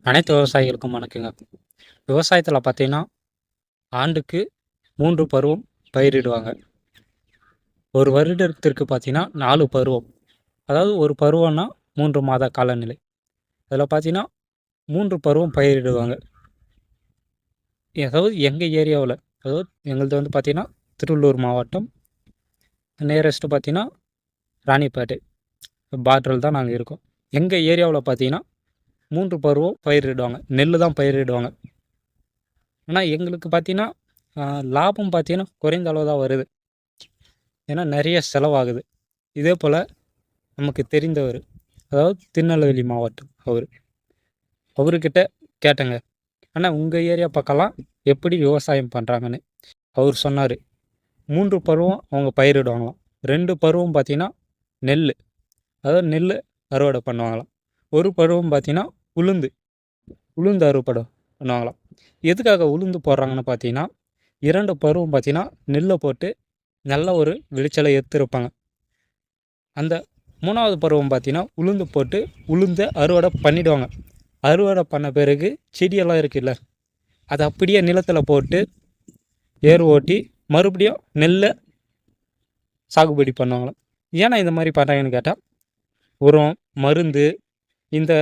அனைத்து விவசாயிகளுக்கும் வணக்கங்க. விவசாயத்தில் பார்த்தீங்கன்னா, ஆண்டுக்கு 3 பருவம் பயிரிடுவாங்க. ஒரு வருடத்திற்கு பார்த்தீங்கன்னா 4 பருவம். அதாவது ஒரு பருவம்னா 3 மாத காலநிலை. அதில் பார்த்தீங்கன்னா 3 பருவம் பயிரிடுவாங்க. அதாவது எங்கள் ஏரியாவில், அதாவது எங்களுது வந்து பார்த்தீங்கன்னா திருவள்ளூர் மாவட்டம். நியரஸ்ட்டு பார்த்தீங்கன்னா ராணிப்பேட்டை பார்டரில் தான் நாங்கள் இருக்கோம். எங்கள் ஏரியாவில் பார்த்தீங்கன்னா 3 பருவம் பயிரிடுவாங்க. நெல் தான் பயிரிடுவாங்க. ஆனால் எங்களுக்கு பார்த்தீங்கன்னா லாபம் பார்த்தீங்கன்னா குறைந்த அளவு தான் வருது. ஏன்னா நிறைய செலவாகுது. இதே போல் நமக்கு தெரிந்தவர், அதாவது திருநெல்வேலி மாவட்டம் அவர்கிட்ட கேட்டேங்க. ஆனால் உங்கள் ஏரியா பக்கம்லாம் எப்படி விவசாயம் பண்ணுறாங்கன்னு. அவர் சொன்னார், 3 பருவம் அவங்க பயிரிடுவாங்களாம். 2 பருவம் பார்த்தீங்கன்னா நெல், அதாவது நெல் அறுவடை பண்ணுவாங்களாம். ஒரு பருவம் பார்த்தீங்கன்னா உளுந்து அறுவடை பண்ணுவாங்களாம். எதுக்காக உளுந்து போடுறாங்கன்னு பார்த்தீங்கன்னா, 2 பருவம் பார்த்தீங்கன்னா நெல்லை போட்டு நல்ல ஒரு விளைச்சலை எடுத்திருப்பாங்க. அந்த 3வது பருவம் பார்த்தீங்கன்னா உளுந்து போட்டு உளுந்தை அறுவடை பண்ணிவிடுவாங்க. அறுவடை பண்ண பிறகு செடியெல்லாம் இருக்குல்ல, அதை அப்படியே நிலத்தில் போட்டு ஏர் ஓட்டி மறுபடியும் நெல்லை சாகுபடி பண்ணுவாங்களாம். ஏன்னா இந்த மாதிரி பண்ணுறாங்கன்னு கேட்டால், உரம், மருந்து, இந்த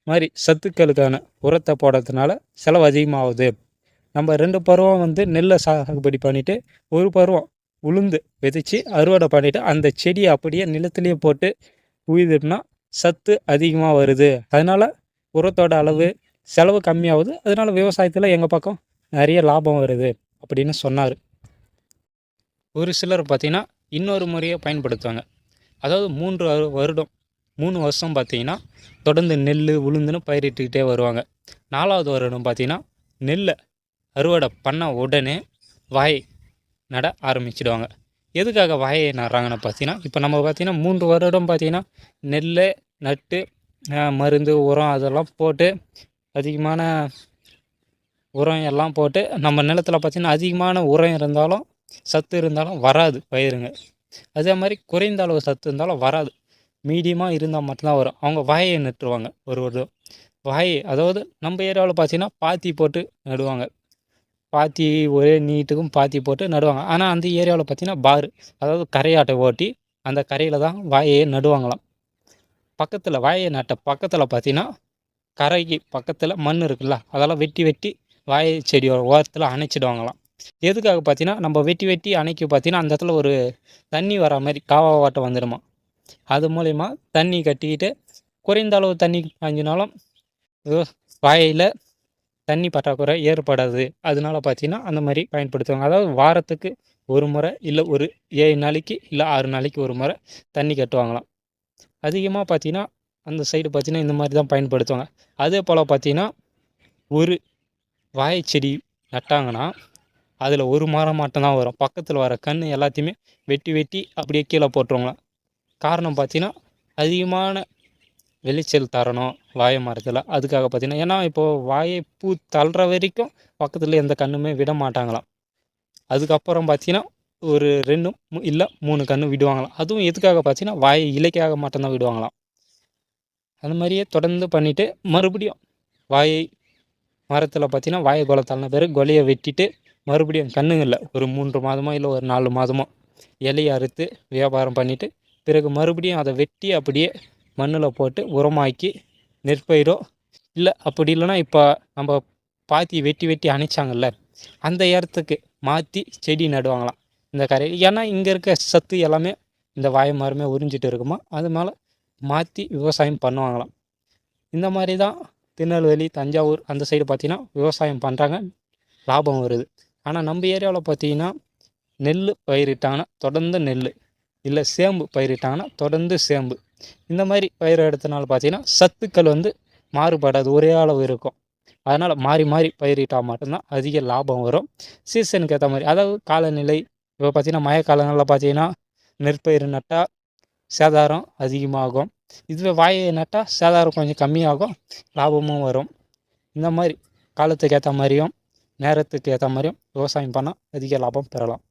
மாதிரி சத்துக்களுக்கான உரத்தை போடுறதுனால செலவு அதிகமாகுது. நம்ம 2 பருவம் வந்து நெல்லை சாகுபடி பண்ணிவிட்டு ஒரு பருவம் உளுந்து விதைச்சி அறுவடை பண்ணிவிட்டு அந்த செடியை அப்படியே நிலத்துலேயே போட்டு உழுதுனா சத்து அதிகமாக வருது. அதனால் உரத்தோட அளவு செலவு கம்மியாகுது. அதனால் விவசாயத்தில் எங்கள் பக்கம் நிறைய லாபம் வருது அப்படின்னு சொன்னார். ஒரு சிலர் பார்த்திங்கன்னா இன்னொரு முறையை பயன்படுத்துவாங்க. அதாவது 3 வருஷம் பார்த்திங்கன்னா தொடர்ந்து நெல் உளுந்துன்னு பயிரிட்டுக்கிட்டே வருவாங்க. 4வது வருடம் பார்த்திங்கன்னா நெல்லை அறுவடை பண்ண உடனே வாயை நட ஆரம்பிச்சிடுவாங்க. எதுக்காக வாயை நடுறாங்கன்னு பார்த்தீங்கன்னா, இப்போ நம்ம பார்த்திங்கன்னா 3 வருடம் பார்த்திங்கன்னா நெல் நட்டு மருந்து, உரம் அதெல்லாம் போட்டு அதிகமான உரம் எல்லாம் போட்டு நம்ம நிலத்தில் பார்த்திங்கன்னா அதிகமான உரம் இருந்தாலும் சத்து இருந்தாலும் வராது பயிருங்க. அதே மாதிரி குறைந்த அளவு சத்து இருந்தாலும் வராது. மீடியமாக இருந்தால் மட்டும்தான் வரும். அவங்க வாயை நட்டுருவாங்க. ஒரு வாயை, அதாவது நம்ம ஏரியாவில் பார்த்திங்கன்னா பாத்தி போட்டு நடுவாங்க. பாத்தி ஒரே நீட்டுக்கும் பாத்தி போட்டு நடுவாங்க. ஆனால் அந்த ஏரியாவில் பார்த்திங்கன்னா பாரு, அதாவது கரையாட்டை ஓட்டி அந்த கரையில் தான் வாயையே நடுவாங்களாம். பக்கத்தில் வாயை நட்ட பக்கத்தில் பார்த்திங்கன்னா கரைக்கு பக்கத்தில் மண் இருக்குல்ல, அதெல்லாம் வெட்டி வாயை செடியோட ஓரத்தில் அணைச்சிடுவாங்களாம். எதுக்காக பார்த்தீங்கன்னா, நம்ம வெட்டி அணைக்க பார்த்தீங்கன்னா அந்த இடத்துல ஒரு தண்ணி வர மாதிரி காவாவாட்டம் வந்துடுமா. அது மூலயமா தண்ணி கட்டிக்கிட்டு குறைந்த அளவு தண்ணி பாய்ஞ்சினாலும் வாயில் தண்ணி பற்றாக்குறை ஏற்படாது. அதனால பார்த்தீங்கன்னா அந்த மாதிரி பயன்படுத்துவாங்க. அதாவது வாரத்துக்கு ஒரு முறை, இல்லை ஒரு 7 நாளைக்கு, இல்லை 6 நாளைக்கு ஒரு முறை தண்ணி கட்டுவாங்களாம். அதிகமாக பார்த்தீங்கன்னா அந்த சைடு பார்த்தீங்கன்னா இந்த மாதிரி தான் பயன்படுத்துவாங்க. அதே போல் பார்த்தீங்கன்னா ஒரு வாழை செடி நட்டாங்கன்னா அதில் ஒரு மரம் மட்டும்தான் வரும். பக்கத்தில் வர கன்று எல்லாத்தையுமே வெட்டி அப்படியே கீழே போட்டுருவாங்களாம். காரணம் பார்த்தீங்கன்னா அதிகமான விளைச்சல் தரணும் வாழை மரத்தில். அதுக்காக பார்த்தீங்கன்னா, ஏன்னா இப்போது வாழை பூ தள்ளுற வரைக்கும் பக்கத்தில் எந்த கன்றுமே விட மாட்டாங்களாம். அதுக்கப்புறம் பார்த்தீங்கன்னா ஒரு 2 இல்லை 3 கன்று விடுவாங்களாம். அதுவும் எதுக்காக பார்த்தீங்கன்னா வாழை இலைக்காக மட்டும்தான் விடுவாங்களாம். அந்த மாதிரியே தொடர்ந்து பண்ணிவிட்டு மறுபடியும் வாழை மரத்தில் பார்த்தீங்கன்னா வாழை கொலை தள்ளின பிறகு கொலையை வெட்டிட்டு மறுபடியும் கன்றுங்களில் ஒரு 3 மாதமோ இல்லை ஒரு 4 மாதமோ இலையை அறுத்து வியாபாரம் பண்ணிவிட்டு பிறகு மறுபடியும் அதை வெட்டி அப்படியே மண்ணில் போட்டு உரமாக்கி நெற்பயிரோ, இல்லை அப்படி இல்லைன்னா இப்போ நம்ம பாத்தி வெட்டி அணைச்சாங்கல்ல அந்த இடத்துக்கு மாற்றி செடி நடுவாங்களாம் இந்த கரையில். ஏன்னா இங்கே இருக்க சத்து எல்லாமே இந்த வாழை மரமே உறிஞ்சிட்டு இருக்குமா, அது மேலே மாற்றி விவசாயம் பண்ணுவாங்களாம். இந்த மாதிரி தான் திருநெல்வேலி, தஞ்சாவூர் அந்த சைடு பார்த்திங்கன்னா விவசாயம் பண்ணுறாங்க, லாபம் வருது. ஆனால் நம்ம ஏரியாவில் பார்த்திங்கன்னா நெல் பயிரிட்டாங்கன்னா தொடர்ந்து நெல், இல்லை சேம்பு பயிரிட்டாங்கன்னா தொடர்ந்து சேம்பு. இந்த மாதிரி பயிர் எடுத்தனால பார்த்திங்கன்னா சத்துக்கள் வந்து மாறுபடாது, ஒரே அளவு இருக்கும். அதனால் மாறி பயிரிட்டால் மட்டும்தான் அதிக லாபம் வரும். சீசனுக்கு ஏற்ற மாதிரி, அதாவது காலநிலை. இப்போ பார்த்திங்கன்னா மழை காலங்களில் பார்த்திங்கன்னா நெற்பயிர் நட்டால் சேதாரம் அதிகமாகும். இதுவே வாயை நட்டால் சேதாரம் கொஞ்சம் கம்மியாகும், லாபமும் வரும். இந்த மாதிரி காலத்துக்கு ஏற்ற மாதிரியும் நேரத்துக்கு ஏற்ற மாதிரியும் விவசாயம் பண்ணால் அதிக லாபம் பெறலாம்.